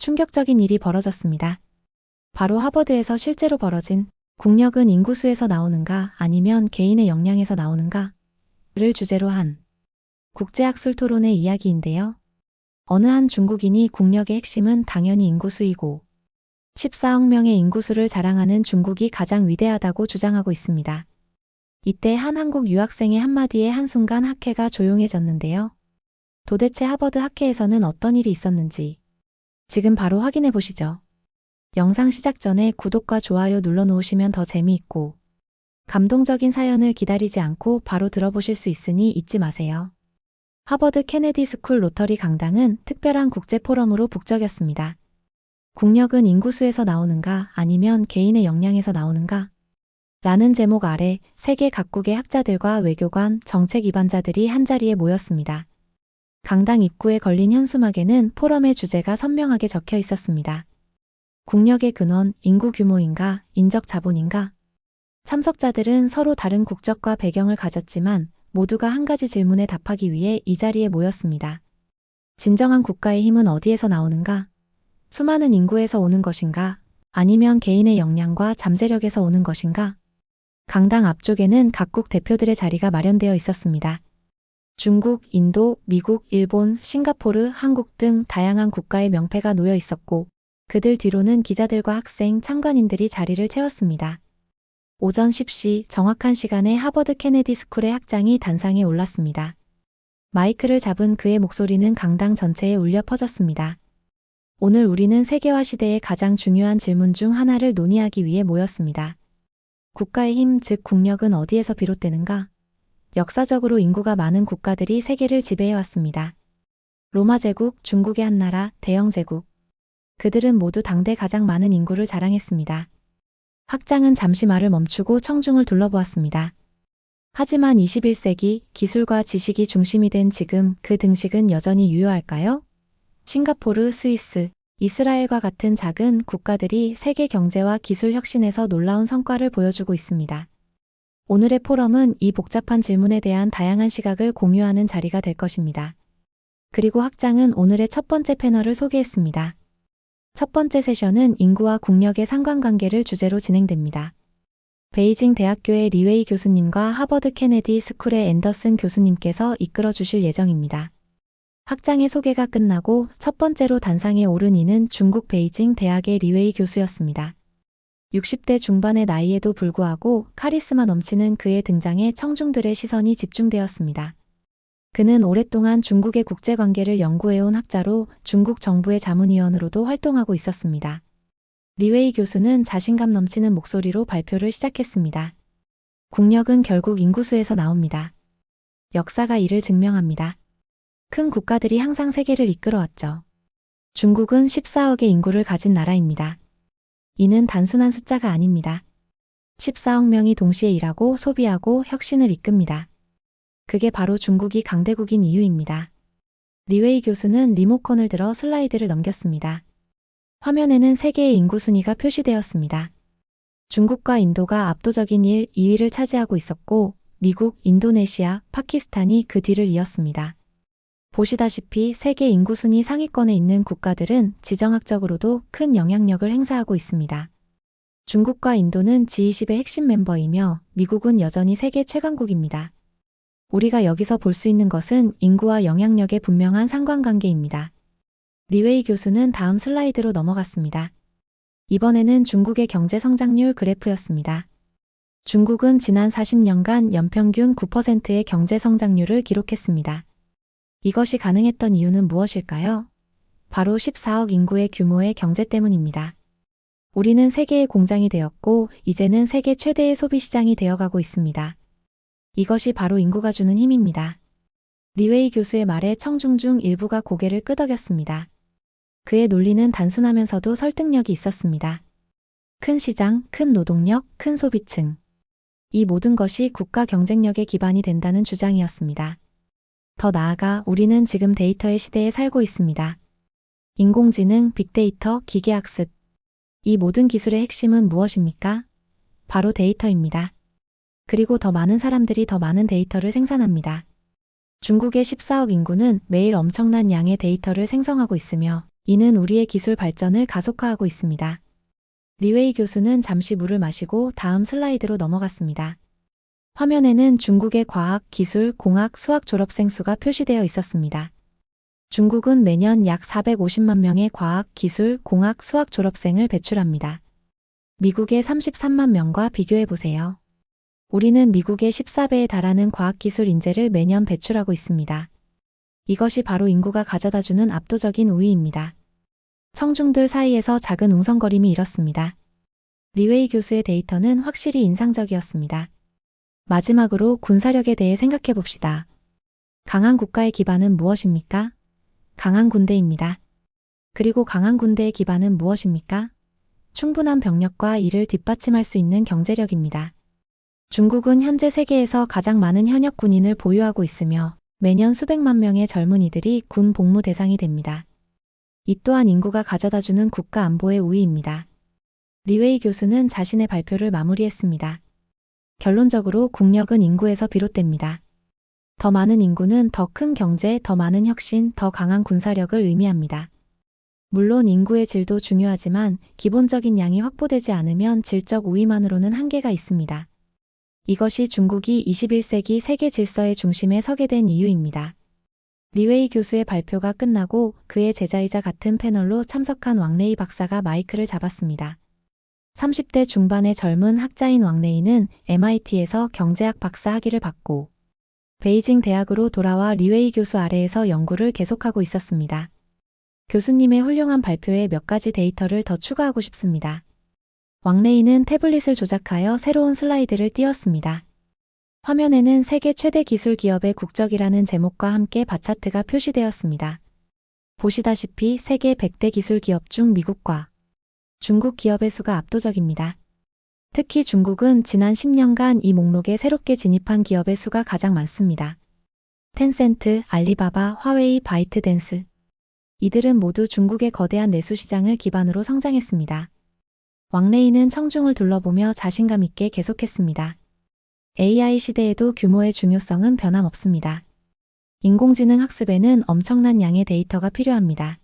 충격적인 일이 벌어졌습니다. 바로 하버드에서 실제로 벌어진 국력은 인구수에서 나오는가 아니면 개인의 역량에서 나오는가를 주제로 한 국제학술 토론의 이야기인데요. 어느 한 중국인이 국력의 핵심은 당연히 인구수이고 14억 명의 인구수를 자랑하는 중국이 가장 위대하다고 주장하고 있습니다. 이때 한 한국 유학생의 한마디에 한순간 학회가 조용해졌는데요. 도대체 하버드 학회에서는 어떤 일이 있었는지 지금 바로 확인해 보시죠. 영상 시작 전에 구독과 좋아요 눌러놓으시면 더 재미있고 감동적인 사연을 기다리지 않고 바로 들어보실 수 있으니 잊지 마세요. 하버드 케네디 스쿨 로터리 강당은 특별한 국제 포럼으로 북적였습니다. 국력은 인구수에서 나오는가 아니면 개인의 역량에서 나오는가? 라는 제목 아래 세계 각국의 학자들과 외교관, 정책 입안자들이 한자리에 모였습니다. 강당 입구에 걸린 현수막에는 포럼의 주제가 선명하게 적혀 있었습니다. 국력의 근원, 인구 규모인가, 인적 자본인가? 참석자들은 서로 다른 국적과 배경을 가졌지만 모두가 한 가지 질문에 답하기 위해 이 자리에 모였습니다. 진정한 국가의 힘은 어디에서 나오는가? 수많은 인구에서 오는 것인가? 아니면 개인의 역량과 잠재력에서 오는 것인가? 강당 앞쪽에는 각국 대표들의 자리가 마련되어 있었습니다. 중국, 인도, 미국, 일본, 싱가포르, 한국 등 다양한 국가의 명패가 놓여 있었고 그들 뒤로는 기자들과 학생, 참관인들이 자리를 채웠습니다. 오전 10시 정확한 시간에 하버드 케네디 스쿨의 학장이 단상에 올랐습니다. 마이크를 잡은 그의 목소리는 강당 전체에 울려 퍼졌습니다. 오늘 우리는 세계화 시대의 가장 중요한 질문 중 하나를 논의하기 위해 모였습니다. 국가의 힘, 즉 국력은 어디에서 비롯되는가? 역사적으로 인구가 많은 국가들이 세계를 지배해왔습니다. 로마 제국, 중국의 한 나라, 대영 제국. 그들은 모두 당대 가장 많은 인구를 자랑했습니다. 학장은 잠시 말을 멈추고 청중을 둘러보았습니다. 하지만 21세기 기술과 지식이 중심이 된 지금 그 등식은 여전히 유효할까요? 싱가포르, 스위스, 이스라엘과 같은 작은 국가들이 세계 경제와 기술 혁신에서 놀라운 성과를 보여주고 있습니다. 오늘의 포럼은 이 복잡한 질문에 대한 다양한 시각을 공유하는 자리가 될 것입니다. 그리고 학장은 오늘의 첫 번째 패널을 소개했습니다. 첫 번째 세션은 인구와 국력의 상관관계를 주제로 진행됩니다. 베이징 대학교의 리웨이 교수님과 하버드 케네디 스쿨의 앤더슨 교수님께서 이끌어 주실 예정입니다. 학장의 소개가 끝나고 첫 번째로 단상에 오른 이는 중국 베이징 대학의 리웨이 교수였습니다. 60대 중반의 나이에도 불구하고 카리스마 넘치는 그의 등장에 청중들의 시선이 집중되었습니다. 그는 오랫동안 중국의 국제관계를 연구해온 학자로 중국 정부의 자문위원으로도 활동하고 있었습니다. 리웨이 교수는 자신감 넘치는 목소리로 발표를 시작했습니다. 국력은 결국 인구수에서 나옵니다. 역사가 이를 증명합니다. 큰 국가들이 항상 세계를 이끌어왔죠. 중국은 14억의 인구를 가진 나라입니다. 이는 단순한 숫자가 아닙니다. 14억 명이 동시에 일하고 소비하고 혁신을 이끕니다. 그게 바로 중국이 강대국인 이유입니다. 리웨이 교수는 리모컨을 들어 슬라이드를 넘겼습니다. 화면에는 세계의 인구 순위가 표시되었습니다. 중국과 인도가 압도적인 1, 2위를 차지하고 있었고 미국, 인도네시아, 파키스탄이 그 뒤를 이었습니다. 보시다시피 세계 인구 순위 상위권에 있는 국가들은 지정학적으로도 큰 영향력을 행사하고 있습니다. 중국과 인도는 G20의 핵심 멤버이며 미국은 여전히 세계 최강국입니다. 우리가 여기서 볼 수 있는 것은 인구와 영향력의 분명한 상관관계입니다. 리웨이 교수는 다음 슬라이드로 넘어갔습니다. 이번에는 중국의 경제 성장률 그래프였습니다. 중국은 지난 40년간 연평균 9%의 경제 성장률을 기록했습니다. 이것이 가능했던 이유는 무엇일까요? 바로 14억 인구의 규모의 경제 때문입니다. 우리는 세계의 공장이 되었고 이제는 세계 최대의 소비 시장이 되어가고 있습니다. 이것이 바로 인구가 주는 힘입니다. 리웨이 교수의 말에 청중 중 일부가 고개를 끄덕였습니다. 그의 논리는 단순하면서도 설득력이 있었습니다. 큰 시장, 큰 노동력, 큰 소비층. 이 모든 것이 국가 경쟁력의 기반이 된다는 주장이었습니다. 더 나아가 우리는 지금 데이터의 시대에 살고 있습니다. 인공지능, 빅데이터, 기계학습. 이 모든 기술의 핵심은 무엇입니까? 바로 데이터입니다. 그리고 더 많은 사람들이 더 많은 데이터를 생산합니다. 중국의 14억 인구는 매일 엄청난 양의 데이터를 생성하고 있으며 이는 우리의 기술 발전을 가속화하고 있습니다. 리웨이 교수는 잠시 물을 마시고 다음 슬라이드로 넘어갔습니다. 화면에는 중국의 과학, 기술, 공학, 수학 졸업생 수가 표시되어 있었습니다. 중국은 매년 약 450만 명의 과학, 기술, 공학, 수학 졸업생을 배출합니다. 미국의 33만 명과 비교해보세요. 우리는 미국의 14배에 달하는 과학기술 인재를 매년 배출하고 있습니다. 이것이 바로 인구가 가져다주는 압도적인 우위입니다. 청중들 사이에서 작은 웅성거림이 일었습니다. 리웨이 교수의 데이터는 확실히 인상적이었습니다. 마지막으로 군사력에 대해 생각해 봅시다. 강한 국가의 기반은 무엇입니까? 강한 군대입니다. 그리고 강한 군대의 기반은 무엇입니까? 충분한 병력과 이를 뒷받침할 수 있는 경제력입니다. 중국은 현재 세계에서 가장 많은 현역 군인을 보유하고 있으며 매년 수백만 명의 젊은이들이 군 복무 대상이 됩니다. 이 또한 인구가 가져다주는 국가 안보의 우위입니다. 리웨이 교수는 자신의 발표를 마무리했습니다. 결론적으로 국력은 인구에서 비롯됩니다. 더 많은 인구는 더 큰 경제, 더 많은 혁신, 더 강한 군사력을 의미합니다. 물론 인구의 질도 중요하지만 기본적인 양이 확보되지 않으면 질적 우위만으로는 한계가 있습니다. 이것이 중국이 21세기 세계 질서의 중심에 서게 된 이유입니다. 리웨이 교수의 발표가 끝나고 그의 제자이자 같은 패널로 참석한 왕레이 박사가 마이크를 잡았습니다. 30대 중반의 젊은 학자인 왕레이는 MIT에서 경제학 박사 학위를 받고 베이징 대학으로 돌아와 리웨이 교수 아래에서 연구를 계속하고 있었습니다. 교수님의 훌륭한 발표에 몇 가지 데이터를 더 추가하고 싶습니다. 왕레이는 태블릿을 조작하여 새로운 슬라이드를 띄웠습니다. 화면에는 세계 최대 기술 기업의 국적이라는 제목과 함께 바차트가 표시되었습니다. 보시다시피 세계 100대 기술 기업 중 미국과 중국 기업의 수가 압도적입니다. 특히 중국은 지난 10년간 이 목록에 새롭게 진입한 기업의 수가 가장 많습니다. 텐센트, 알리바바, 화웨이, 바이트댄스. 이들은 모두 중국의 거대한 내수 시장을 기반으로 성장했습니다. 왕레이는 청중을 둘러보며 자신감 있게 계속했습니다. AI 시대에도 규모의 중요성은 변함없습니다. 인공지능 학습에는 엄청난 양의 데이터가 필요합니다.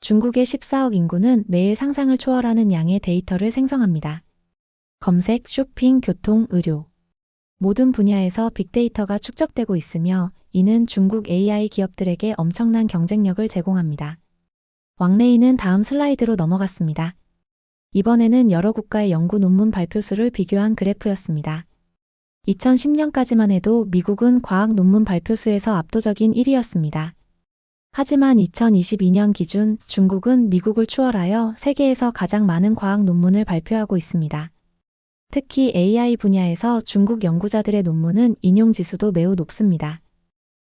중국의 14억 인구는 매일 상상을 초월하는 양의 데이터를 생성합니다. 검색, 쇼핑, 교통, 의료. 모든 분야에서 빅데이터가 축적되고 있으며 이는 중국 AI 기업들에게 엄청난 경쟁력을 제공합니다. 왕레이는 다음 슬라이드로 넘어갔습니다. 이번에는 여러 국가의 연구 논문 발표 수를 비교한 그래프였습니다. 2010년까지만 해도 미국은 과학 논문 발표 수에서 압도적인 1위였습니다. 하지만 2022년 기준 중국은 미국을 추월하여 세계에서 가장 많은 과학 논문을 발표하고 있습니다. 특히 AI 분야에서 중국 연구자들의 논문은 인용 지수도 매우 높습니다.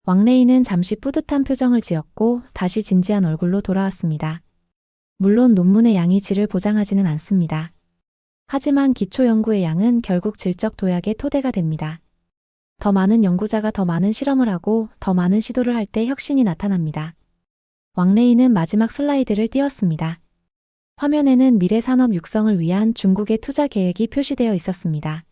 왕레이는 잠시 뿌듯한 표정을 지었고 다시 진지한 얼굴로 돌아왔습니다. 물론 논문의 양이 질을 보장하지는 않습니다. 하지만 기초 연구의 양은 결국 질적 도약의 토대가 됩니다. 더 많은 연구자가 더 많은 실험을 하고 더 많은 시도를 할 때 혁신이 나타납니다. 왕레이는 마지막 슬라이드를 띄웠습니다. 화면에는 미래 산업 육성을 위한 중국의 투자 계획이 표시되어 있었습니다.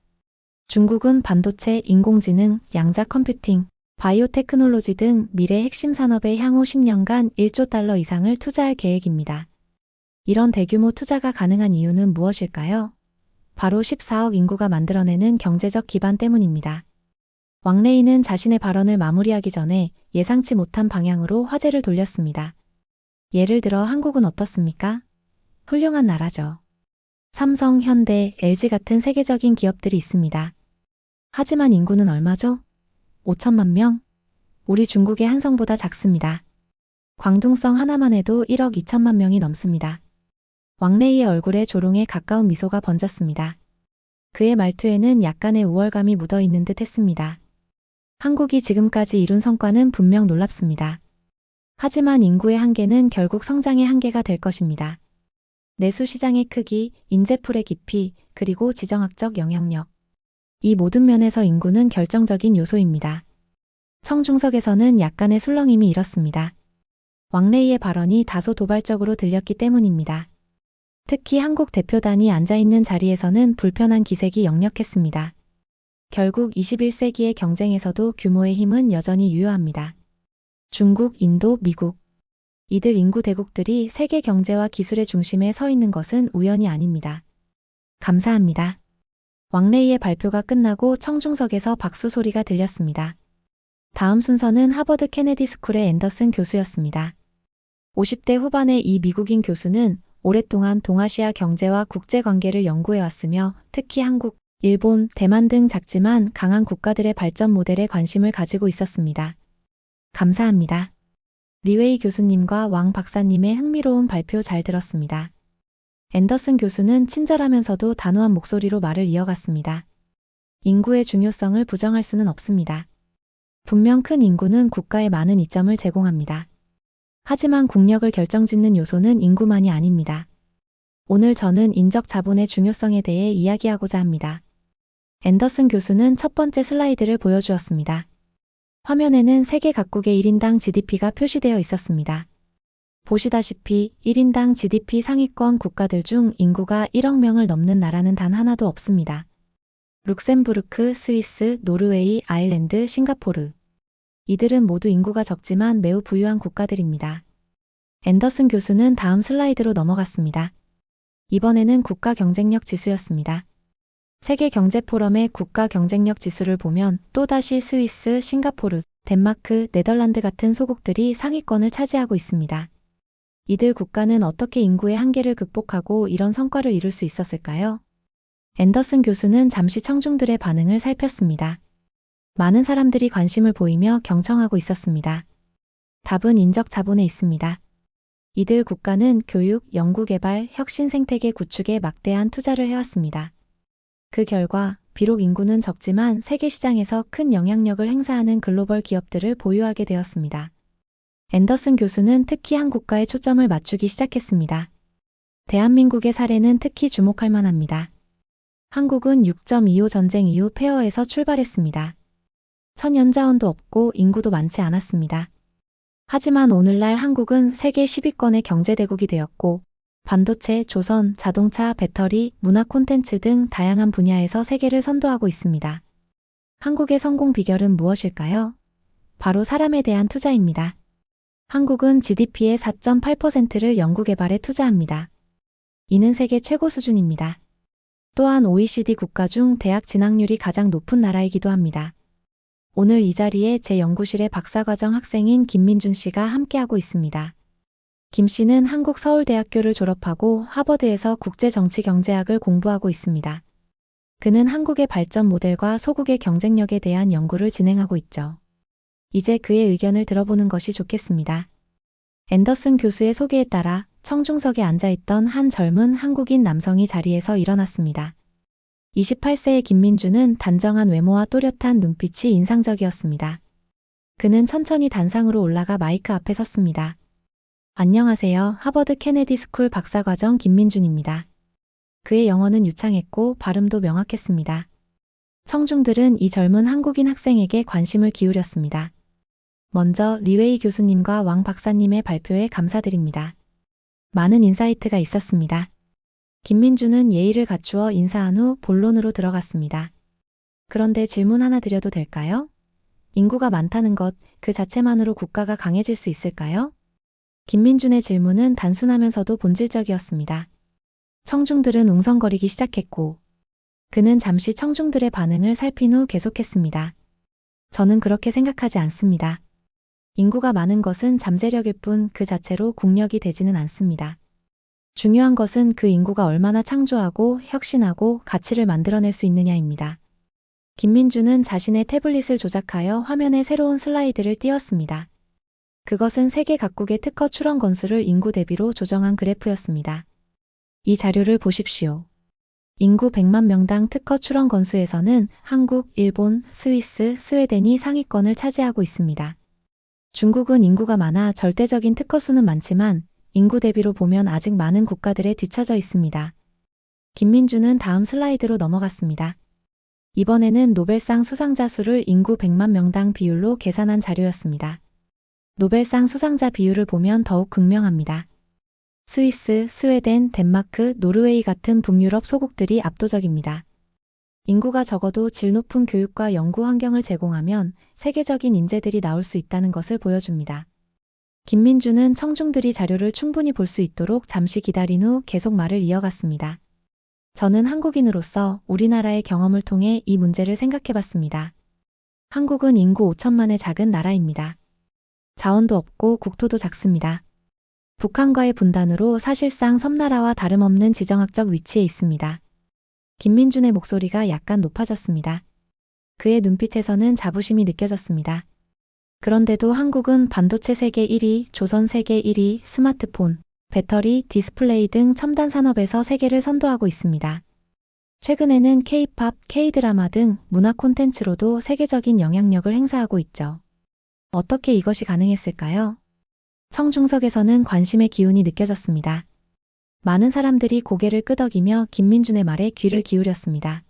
중국은 반도체, 인공지능, 양자 컴퓨팅, 바이오테크놀로지 등 미래 핵심 산업에 향후 10년간 1조 달러 이상을 투자할 계획입니다. 이런 대규모 투자가 가능한 이유는 무엇일까요? 바로 14억 인구가 만들어내는 경제적 기반 때문입니다. 왕레이는 자신의 발언을 마무리하기 전에 예상치 못한 방향으로 화제를 돌렸습니다. 예를 들어 한국은 어떻습니까? 훌륭한 나라죠. 삼성, 현대, LG 같은 세계적인 기업들이 있습니다. 하지만 인구는 얼마죠? 5천만 명? 우리 중국의 한성보다 작습니다. 광둥성 하나만 해도 1억 2천만 명이 넘습니다. 왕레이의 얼굴에 조롱에 가까운 미소가 번졌습니다. 그의 말투에는 약간의 우월감이 묻어있는 듯 했습니다. 한국이 지금까지 이룬 성과는 분명 놀랍습니다. 하지만 인구의 한계는 결국 성장의 한계가 될 것입니다. 내수 시장의 크기, 인재풀의 깊이, 그리고 지정학적 영향력. 이 모든 면에서 인구는 결정적인 요소입니다. 청중석에서는 약간의 술렁임이 일었습니다. 왕레이의 발언이 다소 도발적으로 들렸기 때문입니다. 특히 한국 대표단이 앉아있는 자리에서는 불편한 기색이 역력했습니다. 결국 21세기의 경쟁에서도 규모의 힘은 여전히 유효합니다. 중국, 인도, 미국. 이들 인구 대국들이 세계 경제와 기술의 중심에 서 있는 것은 우연이 아닙니다. 감사합니다. 왕레이의 발표가 끝나고 청중석에서 박수 소리가 들렸습니다. 다음 순서는 하버드 케네디 스쿨의 앤더슨 교수였습니다. 50대 후반의 이 미국인 교수는 오랫동안 동아시아 경제와 국제관계를 연구해왔으며 특히 한국, 일본, 대만 등 작지만 강한 국가들의 발전 모델에 관심을 가지고 있었습니다. 감사합니다. 리웨이 교수님과 왕 박사님의 흥미로운 발표 잘 들었습니다. 앤더슨 교수는 친절하면서도 단호한 목소리로 말을 이어갔습니다. 인구의 중요성을 부정할 수는 없습니다. 분명 큰 인구는 국가에 많은 이점을 제공합니다. 하지만 국력을 결정짓는 요소는 인구만이 아닙니다. 오늘 저는 인적 자본의 중요성에 대해 이야기하고자 합니다. 앤더슨 교수는 첫 번째 슬라이드를 보여주었습니다. 화면에는 세계 각국의 1인당 GDP가 표시되어 있었습니다. 보시다시피 1인당 GDP 상위권 국가들 중 인구가 1억 명을 넘는 나라는 단 하나도 없습니다. 룩셈부르크, 스위스, 노르웨이, 아일랜드, 싱가포르. 이들은 모두 인구가 적지만 매우 부유한 국가들입니다. 앤더슨 교수는 다음 슬라이드로 넘어갔습니다. 이번에는 국가 경쟁력 지수였습니다. 세계 경제 포럼의 국가 경쟁력 지수를 보면 또다시 스위스, 싱가포르, 덴마크, 네덜란드 같은 소국들이 상위권을 차지하고 있습니다. 이들 국가는 어떻게 인구의 한계를 극복하고 이런 성과를 이룰 수 있었을까요? 앤더슨 교수는 잠시 청중들의 반응을 살폈습니다. 많은 사람들이 관심을 보이며 경청하고 있었습니다. 답은 인적 자본에 있습니다. 이들 국가는 교육, 연구개발, 혁신 생태계 구축에 막대한 투자를 해왔습니다. 그 결과 비록 인구는 적지만 세계 시장에서 큰 영향력을 행사하는 글로벌 기업들을 보유하게 되었습니다. 앤더슨 교수는 특히 한 국가에 초점을 맞추기 시작했습니다. 대한민국의 사례는 특히 주목할 만합니다. 한국은 6.25 전쟁 이후 폐허에서 출발했습니다. 천연자원도 없고 인구도 많지 않았습니다. 하지만 오늘날 한국은 세계 10위권의 경제대국이 되었고 반도체, 조선, 자동차, 배터리, 문화 콘텐츠 등 다양한 분야에서 세계를 선도하고 있습니다. 한국의 성공 비결은 무엇일까요? 바로 사람에 대한 투자입니다. 한국은 GDP의 4.8%를 연구개발에 투자합니다. 이는 세계 최고 수준입니다. 또한 OECD 국가 중 대학 진학률이 가장 높은 나라이기도 합니다. 오늘 이 자리에 제 연구실의 박사과정 학생인 김민준 씨가 함께하고 있습니다. 김 씨는 한국 서울대학교를 졸업하고 하버드에서 국제정치경제학을 공부하고 있습니다. 그는 한국의 발전 모델과 소국의 경쟁력에 대한 연구를 진행하고 있죠. 이제 그의 의견을 들어보는 것이 좋겠습니다. 앤더슨 교수의 소개에 따라 청중석에 앉아있던 한 젊은 한국인 남성이 자리에서 일어났습니다. 28세의 김민주는 단정한 외모와 또렷한 눈빛이 인상적이었습니다. 그는 천천히 단상으로 올라가 마이크 앞에 섰습니다. 안녕하세요. 하버드 케네디 스쿨 박사과정 김민준입니다. 그의 영어는 유창했고 발음도 명확했습니다. 청중들은 이 젊은 한국인 학생에게 관심을 기울였습니다. 먼저 리웨이 교수님과 왕 박사님의 발표에 감사드립니다. 많은 인사이트가 있었습니다. 김민준은 예의를 갖추어 인사한 후 본론으로 들어갔습니다. 그런데 질문 하나 드려도 될까요? 인구가 많다는 것, 그 자체만으로 국가가 강해질 수 있을까요? 김민준의 질문은 단순하면서도 본질적이었습니다. 청중들은 웅성거리기 시작했고, 그는 잠시 청중들의 반응을 살핀 후 계속했습니다. 저는 그렇게 생각하지 않습니다. 인구가 많은 것은 잠재력일 뿐 그 자체로 국력이 되지는 않습니다. 중요한 것은 그 인구가 얼마나 창조하고 혁신하고 가치를 만들어낼 수 있느냐입니다. 김민준은 자신의 태블릿을 조작하여 화면에 새로운 슬라이드를 띄웠습니다. 그것은 세계 각국의 특허 출원 건수를 인구 대비로 조정한 그래프였습니다. 이 자료를 보십시오. 인구 100만 명당 특허 출원 건수에서는 한국, 일본, 스위스, 스웨덴이 상위권을 차지하고 있습니다. 중국은 인구가 많아 절대적인 특허 수는 많지만 인구 대비로 보면 아직 많은 국가들에 뒤처져 있습니다. 김민준은 다음 슬라이드로 넘어갔습니다. 이번에는 노벨상 수상자 수를 인구 100만 명당 비율로 계산한 자료였습니다. 노벨상 수상자 비율을 보면 더욱 극명합니다. 스위스, 스웨덴, 덴마크, 노르웨이 같은 북유럽 소국들이 압도적입니다. 인구가 적어도 질 높은 교육과 연구 환경을 제공하면 세계적인 인재들이 나올 수 있다는 것을 보여줍니다. 김민주는 청중들이 자료를 충분히 볼 수 있도록 잠시 기다린 후 계속 말을 이어갔습니다. 저는 한국인으로서 우리나라의 경험을 통해 이 문제를 생각해봤습니다. 한국은 인구 5천만의 작은 나라입니다. 자원도 없고 국토도 작습니다. 북한과의 분단으로 사실상 섬나라와 다름없는 지정학적 위치에 있습니다. 김민준의 목소리가 약간 높아졌습니다. 그의 눈빛에서는 자부심이 느껴졌습니다. 그런데도 한국은 반도체 세계 1위, 조선 세계 1위, 스마트폰, 배터리, 디스플레이 등 첨단 산업에서 세계를 선도하고 있습니다. 최근에는 K-팝, K-드라마 등 문화 콘텐츠로도 세계적인 영향력을 행사하고 있죠. 어떻게 이것이 가능했을까요? 청중석에서는 관심의 기운이 느껴졌습니다. 많은 사람들이 고개를 끄덕이며 김민준의 말에 귀를 기울였습니다.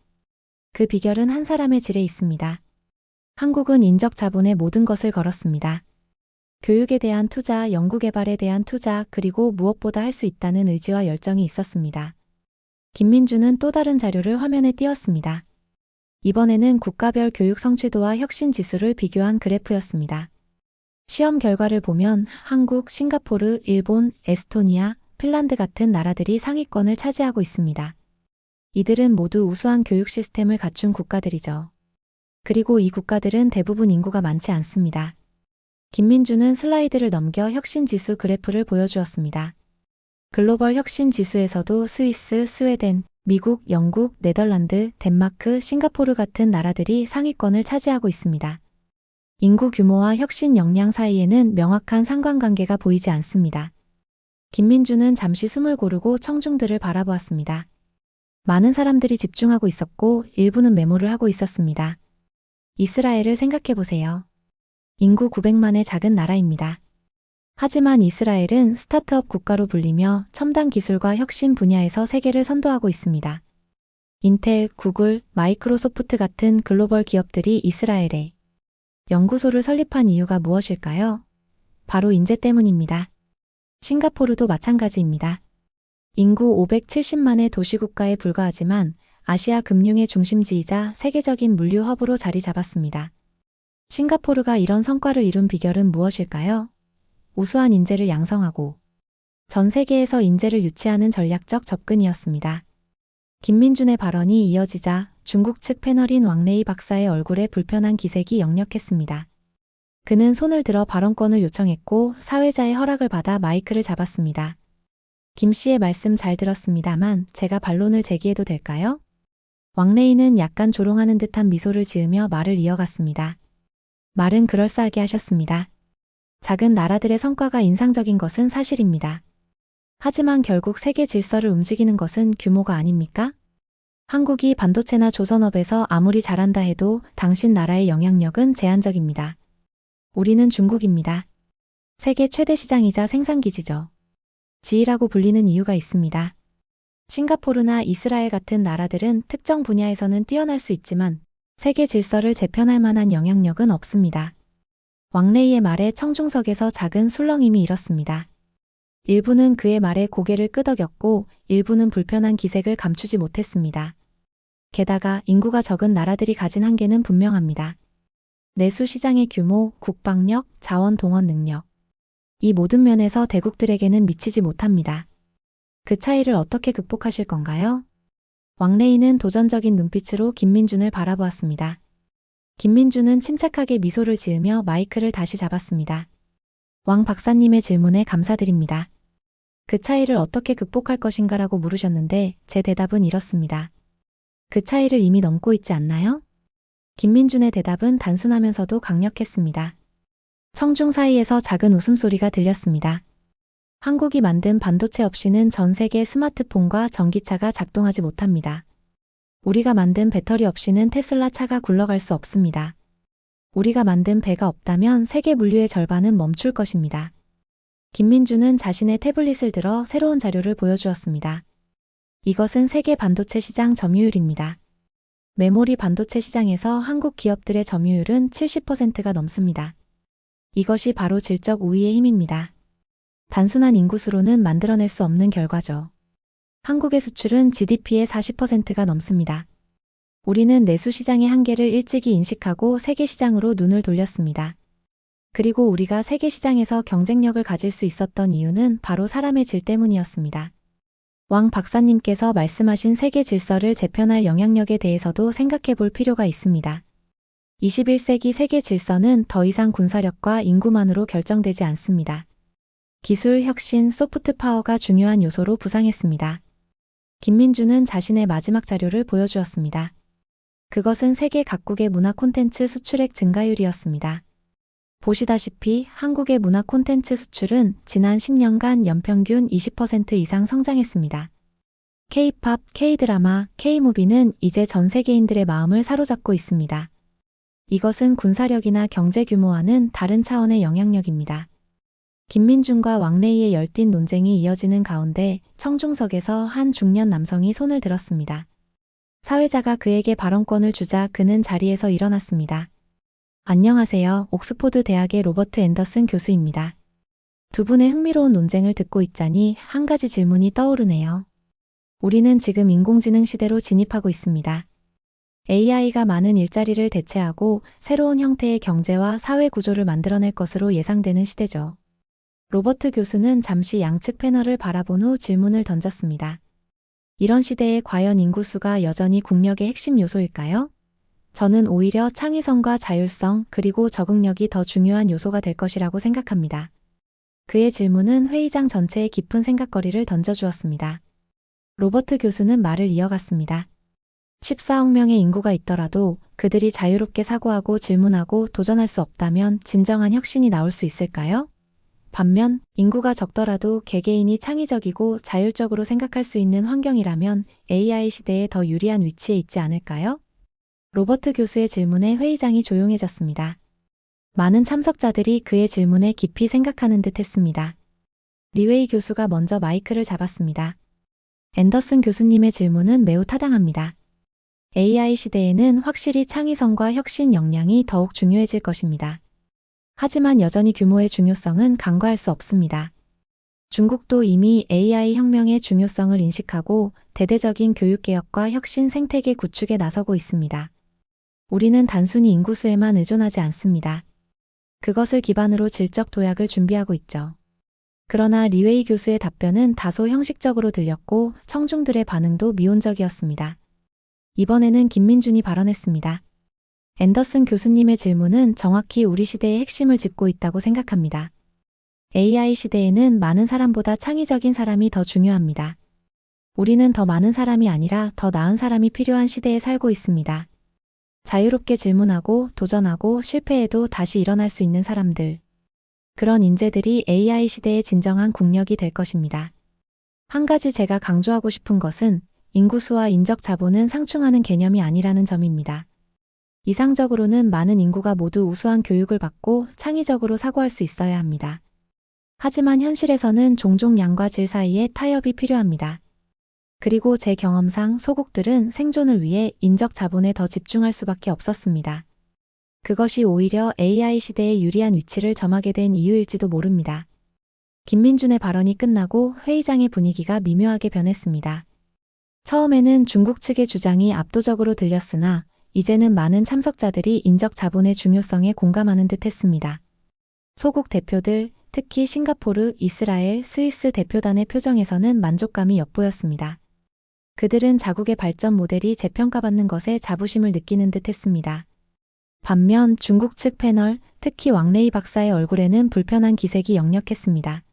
그 비결은 한 사람의 질에 있습니다. 한국은 인적 자본에 모든 것을 걸었습니다. 교육에 대한 투자, 연구개발에 대한 투자, 그리고 무엇보다 할 수 있다는 의지와 열정이 있었습니다. 김민준은 또 다른 자료를 화면에 띄웠습니다. 이번에는 국가별 교육 성취도와 혁신 지수를 비교한 그래프였습니다. 시험 결과를 보면 한국, 싱가포르, 일본, 에스토니아, 핀란드 같은 나라들이 상위권을 차지하고 있습니다. 이들은 모두 우수한 교육 시스템을 갖춘 국가들이죠. 그리고 이 국가들은 대부분 인구가 많지 않습니다. 김민주는 슬라이드를 넘겨 혁신 지수 그래프를 보여주었습니다. 글로벌 혁신 지수에서도 스위스, 스웨덴, 미국, 영국, 네덜란드, 덴마크, 싱가포르 같은 나라들이 상위권을 차지하고 있습니다. 인구 규모와 혁신 역량 사이에는 명확한 상관관계가 보이지 않습니다. 김민주는 잠시 숨을 고르고 청중들을 바라보았습니다. 많은 사람들이 집중하고 있었고 일부는 메모를 하고 있었습니다. 이스라엘을 생각해보세요. 인구 900만의 작은 나라입니다. 하지만 이스라엘은 스타트업 국가로 불리며 첨단 기술과 혁신 분야에서 세계를 선도하고 있습니다. 인텔, 구글, 마이크로소프트 같은 글로벌 기업들이 이스라엘에 연구소를 설립한 이유가 무엇일까요? 바로 인재 때문입니다. 싱가포르도 마찬가지입니다. 인구 570만의 도시국가에 불과하지만 아시아 금융의 중심지이자 세계적인 물류 허브로 자리 잡았습니다. 싱가포르가 이런 성과를 이룬 비결은 무엇일까요? 우수한 인재를 양성하고 전 세계에서 인재를 유치하는 전략적 접근이었습니다. 김민준의 발언이 이어지자 중국 측 패널인 왕레이 박사의 얼굴에 불편한 기색이 역력했습니다. 그는 손을 들어 발언권을 요청했고 사회자의 허락을 받아 마이크를 잡았습니다. 김 씨의 말씀 잘 들었습니다만 제가 반론을 제기해도 될까요? 왕레이는 약간 조롱하는 듯한 미소를 지으며 말을 이어갔습니다. 말은 그럴싸하게 하셨습니다. 작은 나라들의 성과가 인상적인 것은 사실입니다. 하지만 결국 세계 질서를 움직이는 것은 규모가 아닙니까? 한국이 반도체나 조선업에서 아무리 잘한다 해도 당신 나라의 영향력은 제한적입니다. 우리는 중국입니다. 세계 최대 시장이자 생산기지죠. 지이라고 불리는 이유가 있습니다. 싱가포르나 이스라엘 같은 나라들은 특정 분야에서는 뛰어날 수 있지만 세계 질서를 재편할 만한 영향력은 없습니다. 왕레이의 말에 청중석에서 작은 술렁임이 일었습니다. 일부는 그의 말에 고개를 끄덕였고 일부는 불편한 기색을 감추지 못했습니다. 게다가 인구가 적은 나라들이 가진 한계는 분명합니다. 내수 시장의 규모, 국방력, 자원 동원 능력. 이 모든 면에서 대국들에게는 미치지 못합니다. 그 차이를 어떻게 극복하실 건가요? 왕레이는 도전적인 눈빛으로 김민준을 바라보았습니다. 김민준은 침착하게 미소를 지으며 마이크를 다시 잡았습니다. 왕 박사님의 질문에 감사드립니다. 그 차이를 어떻게 극복할 것인가라고 물으셨는데 제 대답은 이렇습니다. 그 차이를 이미 넘고 있지 않나요? 김민준의 대답은 단순하면서도 강력했습니다. 청중 사이에서 작은 웃음소리가 들렸습니다. 한국이 만든 반도체 없이는 전 세계 스마트폰과 전기차가 작동하지 못합니다. 우리가 만든 배터리 없이는 테슬라 차가 굴러갈 수 없습니다. 우리가 만든 배가 없다면 세계 물류의 절반은 멈출 것입니다. 김민주는 자신의 태블릿을 들어 새로운 자료를 보여주었습니다. 이것은 세계 반도체 시장 점유율입니다. 메모리 반도체 시장에서 한국 기업들의 점유율은 70%가 넘습니다. 이것이 바로 질적 우위의 힘입니다. 단순한 인구수로는 만들어낼 수 없는 결과죠. 한국의 수출은 GDP의 40%가 넘습니다. 우리는 내수 시장의 한계를 일찍이 인식하고 세계 시장으로 눈을 돌렸습니다. 그리고 우리가 세계 시장에서 경쟁력을 가질 수 있었던 이유는 바로 사람의 질 때문이었습니다. 왕 박사님께서 말씀하신 세계 질서를 재편할 영향력에 대해서도 생각해 볼 필요가 있습니다. 21세기 세계 질서는 더 이상 군사력과 인구만으로 결정되지 않습니다. 기술, 혁신, 소프트 파워가 중요한 요소로 부상했습니다. 김민주는 자신의 마지막 자료를 보여주었습니다. 그것은 세계 각국의 문화 콘텐츠 수출액 증가율이었습니다. 보시다시피 한국의 문화 콘텐츠 수출은 지난 10년간 연평균 20% 이상 성장했습니다. K-팝, K-드라마, K-무비는 이제 전 세계인들의 마음을 사로잡고 있습니다. 이것은 군사력이나 경제 규모와는 다른 차원의 영향력입니다. 김민준과 왕래희의 열띤 논쟁이 이어지는 가운데 청중석에서 한 중년 남성이 손을 들었습니다. 사회자가 그에게 발언권을 주자 그는 자리에서 일어났습니다. 안녕하세요. 옥스포드 대학의 로버트 앤더슨 교수입니다. 두 분의 흥미로운 논쟁을 듣고 있자니 한 가지 질문이 떠오르네요. 우리는 지금 인공지능 시대로 진입하고 있습니다. AI가 많은 일자리를 대체하고 새로운 형태의 경제와 사회 구조를 만들어낼 것으로 예상되는 시대죠. 로버트 교수는 잠시 양측 패널을 바라본 후 질문을 던졌습니다. 이런 시대에 과연 인구수가 여전히 국력의 핵심 요소일까요? 저는 오히려 창의성과 자율성 그리고 적응력이 더 중요한 요소가 될 것이라고 생각합니다. 그의 질문은 회의장 전체에 깊은 생각거리를 던져주었습니다. 로버트 교수는 말을 이어갔습니다. 14억 명의 인구가 있더라도 그들이 자유롭게 사고하고 질문하고 도전할 수 없다면 진정한 혁신이 나올 수 있을까요? 반면 인구가 적더라도 개개인이 창의적이고 자율적으로 생각할 수 있는 환경이라면 AI 시대에 더 유리한 위치에 있지 않을까요? 로버트 교수의 질문에 회의장이 조용해졌습니다. 많은 참석자들이 그의 질문에 깊이 생각하는 듯 했습니다. 리웨이 교수가 먼저 마이크를 잡았습니다. 앤더슨 교수님의 질문은 매우 타당합니다. AI 시대에는 확실히 창의성과 혁신 역량이 더욱 중요해질 것입니다. 하지만 여전히 규모의 중요성은 간과할 수 없습니다. 중국도 이미 AI 혁명의 중요성을 인식하고 대대적인 교육개혁과 혁신 생태계 구축에 나서고 있습니다. 우리는 단순히 인구수에만 의존하지 않습니다. 그것을 기반으로 질적 도약을 준비하고 있죠. 그러나 리웨이 교수의 답변은 다소 형식적으로 들렸고 청중들의 반응도 미온적이었습니다. 이번에는 김민준이 발언했습니다. 앤더슨 교수님의 질문은 정확히 우리 시대의 핵심을 짚고 있다고 생각합니다. AI 시대에는 많은 사람보다 창의적인 사람이 더 중요합니다. 우리는 더 많은 사람이 아니라 더 나은 사람이 필요한 시대에 살고 있습니다. 자유롭게 질문하고 도전하고 실패해도 다시 일어날 수 있는 사람들. 그런 인재들이 AI 시대의 진정한 국력이 될 것입니다. 한 가지 제가 강조하고 싶은 것은 인구수와 인적 자본은 상충하는 개념이 아니라는 점입니다. 이상적으로는 많은 인구가 모두 우수한 교육을 받고 창의적으로 사고할 수 있어야 합니다. 하지만 현실에서는 종종 양과 질 사이에 타협이 필요합니다. 그리고 제 경험상 소국들은 생존을 위해 인적 자본에 더 집중할 수밖에 없었습니다. 그것이 오히려 AI 시대에 유리한 위치를 점하게 된 이유일지도 모릅니다. 김민준의 발언이 끝나고 회의장의 분위기가 미묘하게 변했습니다. 처음에는 중국 측의 주장이 압도적으로 들렸으나 이제는 많은 참석자들이 인적 자본의 중요성에 공감하는 듯 했습니다. 소국 대표들, 특히 싱가포르, 이스라엘, 스위스 대표단의 표정에서는 만족감이 엿보였습니다. 그들은 자국의 발전 모델이 재평가받는 것에 자부심을 느끼는 듯 했습니다. 반면 중국 측 패널, 특히 왕래희 박사의 얼굴에는 불편한 기색이 역력했습니다.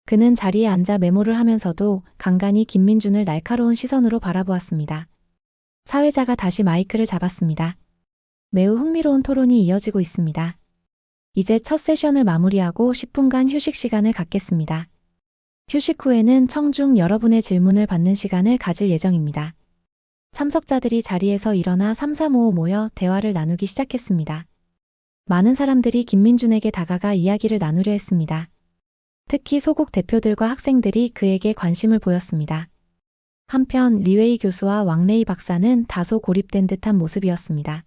그는 자리에 앉아 메모를 하면서도 간간히 김민준을 날카로운 시선으로 바라보았습니다. 사회자가 다시 마이크를 잡았습니다. 매우 흥미로운 토론이 이어지고 있습니다. 이제 첫 세션을 마무리하고 10분간 휴식 시간을 갖겠습니다. 휴식 후에는 청중 여러분의 질문을 받는 시간을 가질 예정입니다. 참석자들이 자리에서 일어나 3-3-5 모여 대화를 나누기 시작했습니다. 많은 사람들이 김민준에게 다가가 이야기를 나누려 했습니다. 특히 소국 대표들과 학생들이 그에게 관심을 보였습니다. 한편 리웨이 교수와 왕래희 박사는 다소 고립된 듯한 모습이었습니다.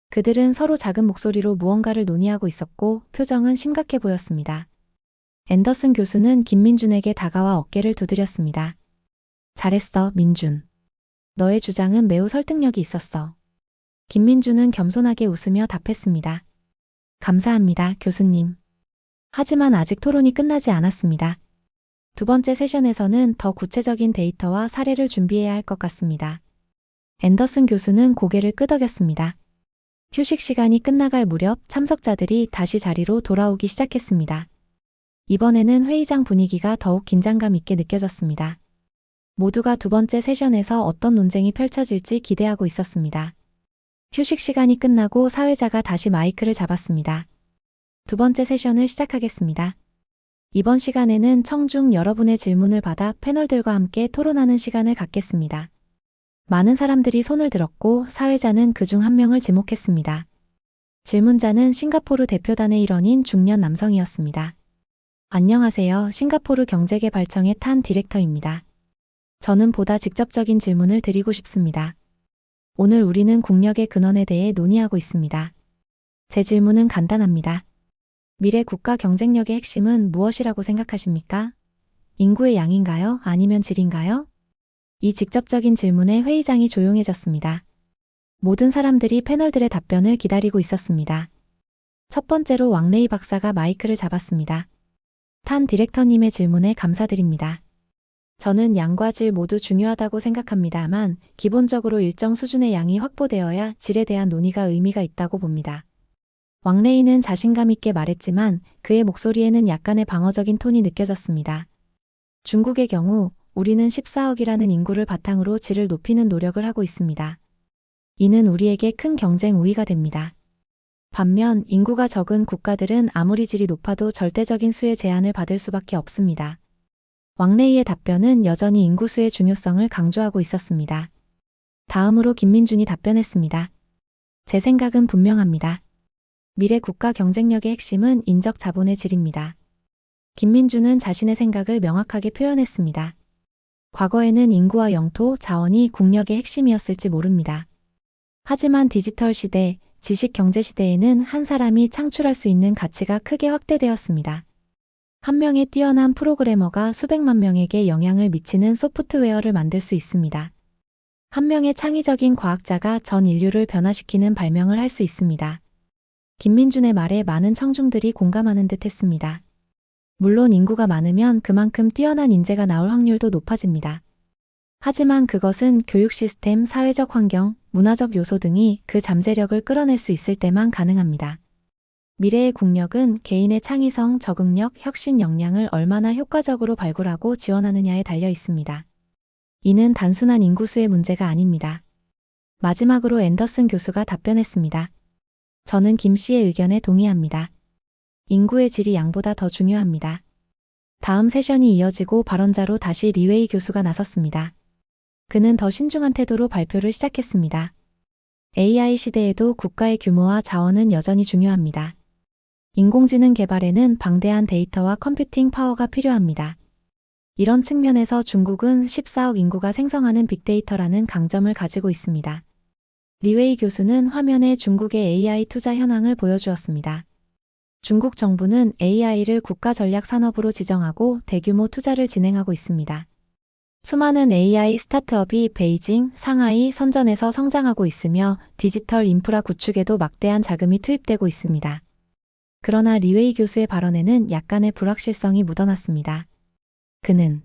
그들은 서로 작은 목소리로 무언가를 논의하고 있었고 표정은 심각해 보였습니다. 앤더슨 교수는 김민준에게 다가와 어깨를 두드렸습니다. 잘했어, 민준. 너의 주장은 매우 설득력이 있었어. 김민준은 겸손하게 웃으며 답했습니다. 감사합니다, 교수님. 하지만 아직 토론이 끝나지 않았습니다. 두 번째 세션에서는 더 구체적인 데이터와 사례를 준비해야 할 것 같습니다. 앤더슨 교수는 고개를 끄덕였습니다. 휴식 시간이 끝나갈 무렵 참석자들이 다시 자리로 돌아오기 시작했습니다. 이번에는 회의장 분위기가 더욱 긴장감 있게 느껴졌습니다. 모두가 두 번째 세션에서 어떤 논쟁이 펼쳐질지 기대하고 있었습니다. 휴식 시간이 끝나고 사회자가 다시 마이크를 잡았습니다. 두 번째 세션을 시작하겠습니다. 이번 시간에는 청중 여러분의 질문을 받아 패널들과 함께 토론하는 시간을 갖겠습니다. 많은 사람들이 손을 들었고 사회자는 그중 한 명을 지목했습니다. 질문자는 싱가포르 대표단의 일원인 중년 남성이었습니다. 안녕하세요. 싱가포르 경제개발청의 탄 디렉터입니다. 저는 보다 직접적인 질문을 드리고 싶습니다. 오늘 우리는 국력의 근원에 대해 논의하고 있습니다. 제 질문은 간단합니다. 미래 국가 경쟁력의 핵심은 무엇이라고 생각하십니까? 인구의 양인가요? 아니면 질인가요? 이 직접적인 질문에 회의장이 조용해졌습니다. 모든 사람들이 패널들의 답변을 기다리고 있었습니다. 첫 번째로 왕레이 박사가 마이크를 잡았습니다. 탄 디렉터님의 질문에 감사드립니다. 저는 양과 질 모두 중요하다고 생각합니다만 기본적으로 일정 수준의 양이 확보되어야 질에 대한 논의가 의미가 있다고 봅니다. 왕레이는 자신감 있게 말했지만 그의 목소리에는 약간의 방어적인 톤이 느껴졌습니다. 중국의 경우 우리는 14억이라는 인구를 바탕으로 질을 높이는 노력을 하고 있습니다. 이는 우리에게 큰 경쟁 우위가 됩니다. 반면 인구가 적은 국가들은 아무리 질이 높아도 절대적인 수의 제한을 받을 수밖에 없습니다. 왕레이의 답변은 여전히 인구수의 중요성을 강조하고 있었습니다. 다음으로 김민준이 답변했습니다. 제 생각은 분명합니다. 미래 국가 경쟁력의 핵심은 인적 자본의 질입니다. 김민준은 자신의 생각을 명확하게 표현했습니다. 과거에는 인구와 영토, 자원이 국력의 핵심이었을지 모릅니다. 하지만 디지털 시대, 지식 경제 시대에는 한 사람이 창출할 수 있는 가치가 크게 확대되었습니다. 한 명의 뛰어난 프로그래머가 수백만 명에게 영향을 미치는 소프트웨어를 만들 수 있습니다. 한 명의 창의적인 과학자가 전 인류를 변화시키는 발명을 할 수 있습니다. 김민준의 말에 많은 청중들이 공감하는 듯 했습니다. 물론 인구가 많으면 그만큼 뛰어난 인재가 나올 확률도 높아집니다. 하지만 그것은 교육 시스템, 사회적 환경, 문화적 요소 등이 그 잠재력을 끌어낼 수 있을 때만 가능합니다. 미래의 국력은 개인의 창의성, 적응력, 혁신 역량을 얼마나 효과적으로 발굴하고 지원하느냐에 달려 있습니다. 이는 단순한 인구수의 문제가 아닙니다. 마지막으로 앤더슨 교수가 답변했습니다. 저는 김 씨의 의견에 동의합니다. 인구의 질이 양보다 더 중요합니다. 다음 세션이 이어지고 발언자로 다시 리웨이 교수가 나섰습니다. 그는 더 신중한 태도로 발표를 시작했습니다. AI 시대에도 국가의 규모와 자원은 여전히 중요합니다. 인공지능 개발에는 방대한 데이터와 컴퓨팅 파워가 필요합니다. 이런 측면에서 중국은 14억 인구가 생성하는 빅데이터라는 강점을 가지고 있습니다. 리웨이 교수는 화면에 중국의 AI 투자 현황을 보여주었습니다. 중국 정부는 AI를 국가 전략 산업으로 지정하고 대규모 투자를 진행하고 있습니다. 수많은 AI 스타트업이 베이징, 상하이, 선전에서 성장하고 있으며 디지털 인프라 구축에도 막대한 자금이 투입되고 있습니다. 그러나 리웨이 교수의 발언에는 약간의 불확실성이 묻어났습니다. 그는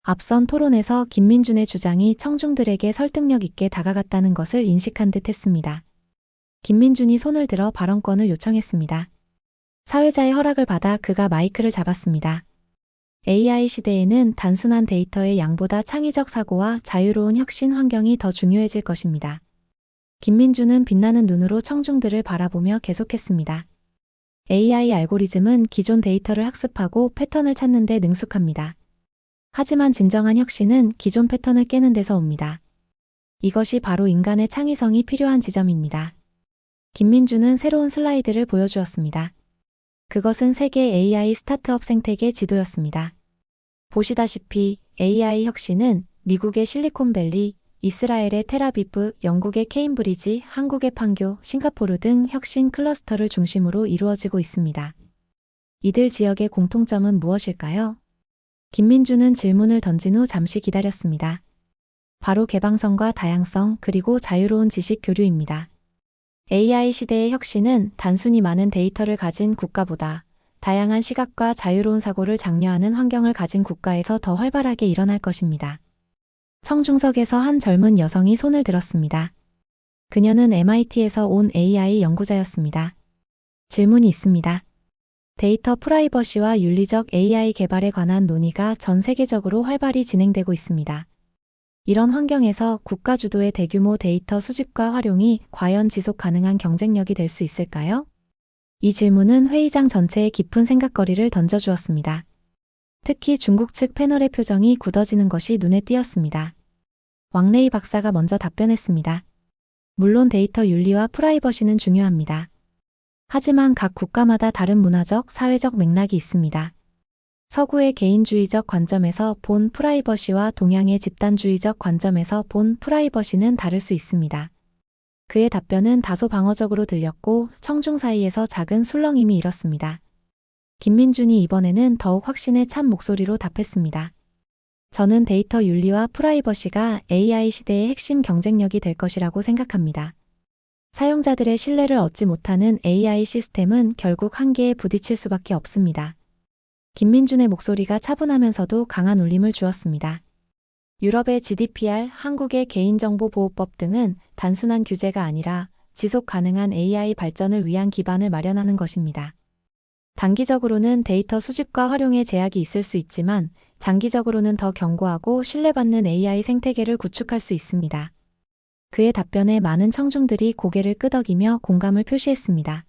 앞선 토론에서 김민준의 주장이 청중들에게 설득력 있게 다가갔다는 것을 인식한 듯 했습니다. 김민준이 손을 들어 발언권을 요청했습니다. 사회자의 허락을 받아 그가 마이크를 잡았습니다. AI 시대에는 단순한 데이터의 양보다 창의적 사고와 자유로운 혁신 환경이 더 중요해질 것입니다. 김민준은 빛나는 눈으로 청중들을 바라보며 계속했습니다. AI 알고리즘은 기존 데이터를 학습하고 패턴을 찾는 데 능숙합니다. 하지만 진정한 혁신은 기존 패턴을 깨는 데서 옵니다. 이것이 바로 인간의 창의성이 필요한 지점입니다. 김민준은 새로운 슬라이드를 보여주었습니다. 그것은 세계 AI 스타트업 생태계 지도였습니다. 보시다시피 AI 혁신은 미국의 실리콘밸리, 이스라엘의 텔아비브, 영국의 케임브리지, 한국의 판교, 싱가포르 등 혁신 클러스터를 중심으로 이루어지고 있습니다. 이들 지역의 공통점은 무엇일까요? 김민준은 질문을 던진 후 잠시 기다렸습니다. 바로 개방성과 다양성 그리고 자유로운 지식 교류입니다. AI 시대의 혁신은 단순히 많은 데이터를 가진 국가보다 다양한 시각과 자유로운 사고를 장려하는 환경을 가진 국가에서 더 활발하게 일어날 것입니다. 청중석에서 한 젊은 여성이 손을 들었습니다. 그녀는 MIT에서 온 AI 연구자였습니다. 질문이 있습니다. 데이터 프라이버시와 윤리적 AI 개발에 관한 논의가 전 세계적으로 활발히 진행되고 있습니다. 이런 환경에서 국가 주도의 대규모 데이터 수집과 활용이 과연 지속 가능한 경쟁력이 될 수 있을까요? 이 질문은 회의장 전체에 깊은 생각거리를 던져주었습니다. 특히 중국 측 패널의 표정이 굳어지는 것이 눈에 띄었습니다. 왕레이 박사가 먼저 답변했습니다. 물론 데이터 윤리와 프라이버시는 중요합니다. 하지만 각 국가마다 다른 문화적, 사회적 맥락이 있습니다. 서구의 개인주의적 관점에서 본 프라이버시와 동양의 집단주의적 관점에서 본 프라이버시는 다를 수 있습니다. 그의 답변은 다소 방어적으로 들렸고 청중 사이에서 작은 술렁임이 일었습니다. 김민준이 이번에는 더욱 확신에 찬 목소리로 답했습니다. 저는 데이터 윤리와 프라이버시가 AI 시대의 핵심 경쟁력이 될 것이라고 생각합니다. 사용자들의 신뢰를 얻지 못하는 AI 시스템은 결국 한계에 부딪힐 수밖에 없습니다. 김민준의 목소리가 차분하면서도 강한 울림을 주었습니다. 유럽의 GDPR, 한국의 개인정보보호법 등은 단순한 규제가 아니라 지속 가능한 AI 발전을 위한 기반을 마련하는 것입니다. 단기적으로는 데이터 수집과 활용에 제약이 있을 수 있지만 장기적으로는 더 견고하고 신뢰받는 AI 생태계를 구축할 수 있습니다. 그의 답변에 많은 청중들이 고개를 끄덕이며 공감을 표시했습니다.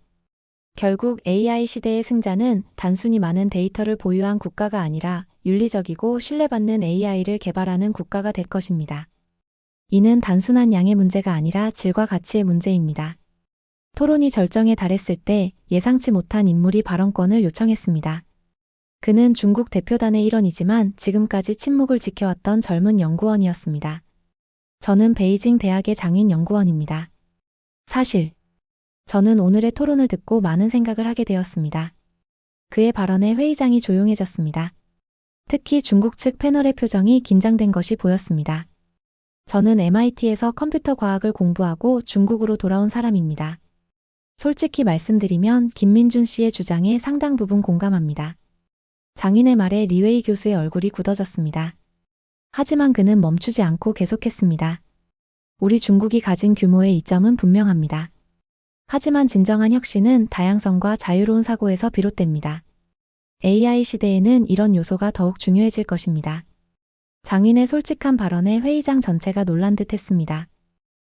결국 AI 시대의 승자는 단순히 많은 데이터를 보유한 국가가 아니라 윤리적이고 신뢰받는 AI를 개발하는 국가가 될 것입니다. 이는 단순한 양의 문제가 아니라 질과 가치의 문제입니다. 토론이 절정에 달했을 때 예상치 못한 인물이 발언권을 요청했습니다. 그는 중국 대표단의 일원이지만 지금까지 침묵을 지켜왔던 젊은 연구원이었습니다. 저는 베이징 대학의 장인 연구원입니다. 사실 저는 오늘의 토론을 듣고 많은 생각을 하게 되었습니다. 그의 발언에 회의장이 조용해졌습니다. 특히 중국 측 패널의 표정이 긴장된 것이 보였습니다. 저는 MIT에서 컴퓨터 과학을 공부하고 중국으로 돌아온 사람입니다. 솔직히 말씀드리면 김민준 씨의 주장에 상당 부분 공감합니다. 장인의 말에 리웨이 교수의 얼굴이 굳어졌습니다. 하지만 그는 멈추지 않고 계속했습니다. 우리 중국이 가진 규모의 이점은 분명합니다. 하지만 진정한 혁신은 다양성과 자유로운 사고에서 비롯됩니다. AI 시대에는 이런 요소가 더욱 중요해질 것입니다. 장인의 솔직한 발언에 회의장 전체가 놀란 듯 했습니다.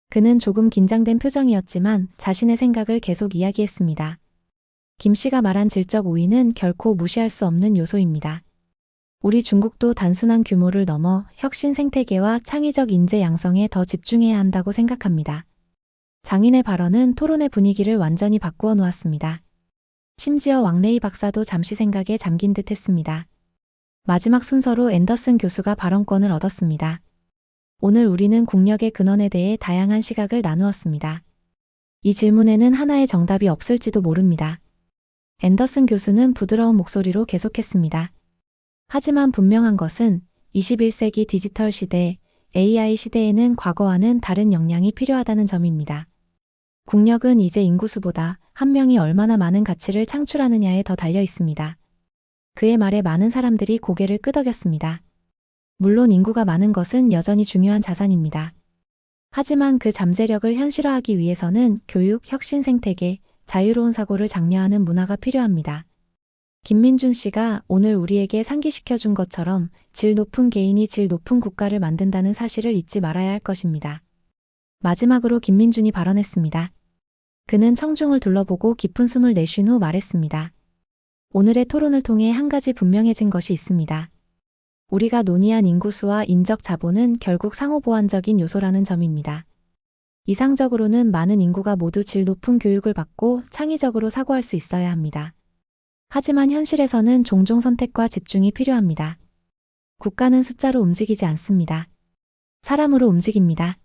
그는 조금 긴장된 표정이었지만 자신의 생각을 계속 이야기했습니다. 김 씨가 말한 질적 우위는 결코 무시할 수 없는 요소입니다. 우리 중국도 단순한 규모를 넘어 혁신 생태계와 창의적 인재 양성에 더 집중해야 한다고 생각합니다. 장인의 발언은 토론의 분위기를 완전히 바꾸어 놓았습니다. 심지어 왕레이 박사도 잠시 생각에 잠긴 듯 했습니다. 마지막 순서로 앤더슨 교수가 발언권을 얻었습니다. 오늘 우리는 국력의 근원에 대해 다양한 시각을 나누었습니다. 이 질문에는 하나의 정답이 없을지도 모릅니다. 앤더슨 교수는 부드러운 목소리로 계속했습니다. 하지만 분명한 것은 21세기 디지털 시대, AI 시대에는 과거와는 다른 역량이 필요하다는 점입니다. 국력은 이제 인구수보다 한 명이 얼마나 많은 가치를 창출하느냐에 더 달려 있습니다. 그의 말에 많은 사람들이 고개를 끄덕였습니다. 물론 인구가 많은 것은 여전히 중요한 자산입니다. 하지만 그 잠재력을 현실화하기 위해서는 교육, 혁신 생태계, 자유로운 사고를 장려하는 문화가 필요합니다. 김민준 씨가 오늘 우리에게 상기시켜준 것처럼 질 높은 개인이 질 높은 국가를 만든다는 사실을 잊지 말아야 할 것입니다. 마지막으로 김민준이 발언했습니다. 그는 청중을 둘러보고 깊은 숨을 내쉰 후 말했습니다. 오늘의 토론을 통해 한 가지 분명해진 것이 있습니다. 우리가 논의한 인구수와 인적 자본은 결국 상호보완적인 요소라는 점입니다. 이상적으로는 많은 인구가 모두 질 높은 교육을 받고 창의적으로 사고할 수 있어야 합니다. 하지만 현실에서는 종종 선택과 집중이 필요합니다. 국가는 숫자로 움직이지 않습니다. 사람으로 움직입니다.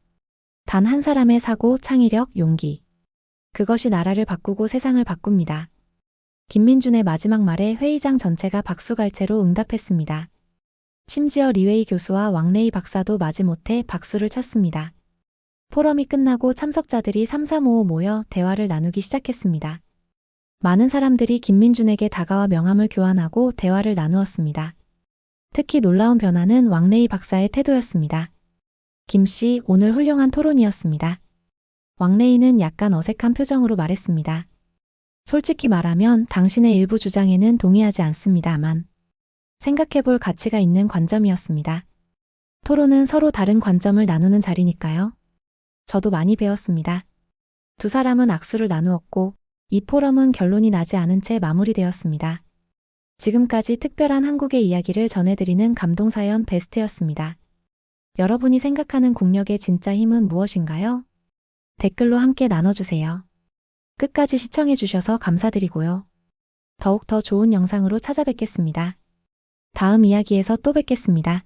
단 한 사람의 사고, 창의력, 용기. 그것이 나라를 바꾸고 세상을 바꿉니다. 김민준의 마지막 말에 회의장 전체가 박수갈채로 응답했습니다. 심지어 리웨이 교수와 왕레이 박사도 마지못해 박수를 쳤습니다. 포럼이 끝나고 참석자들이 삼삼오오 모여 대화를 나누기 시작했습니다. 많은 사람들이 김민준에게 다가와 명함을 교환하고 대화를 나누었습니다. 특히 놀라운 변화는 왕래희 박사의 태도였습니다. 김 씨, 오늘 훌륭한 토론이었습니다. 왕래희는 약간 어색한 표정으로 말했습니다. 솔직히 말하면 당신의 일부 주장에는 동의하지 않습니다만 생각해볼 가치가 있는 관점이었습니다. 토론은 서로 다른 관점을 나누는 자리니까요. 저도 많이 배웠습니다. 두 사람은 악수를 나누었고 이 포럼은 결론이 나지 않은 채 마무리되었습니다. 지금까지 특별한 한국의 이야기를 전해드리는 감동사연 베스트였습니다. 여러분이 생각하는 국력의 진짜 힘은 무엇인가요? 댓글로 함께 나눠주세요. 끝까지 시청해주셔서 감사드리고요. 더욱 더 좋은 영상으로 찾아뵙겠습니다. 다음 이야기에서 또 뵙겠습니다.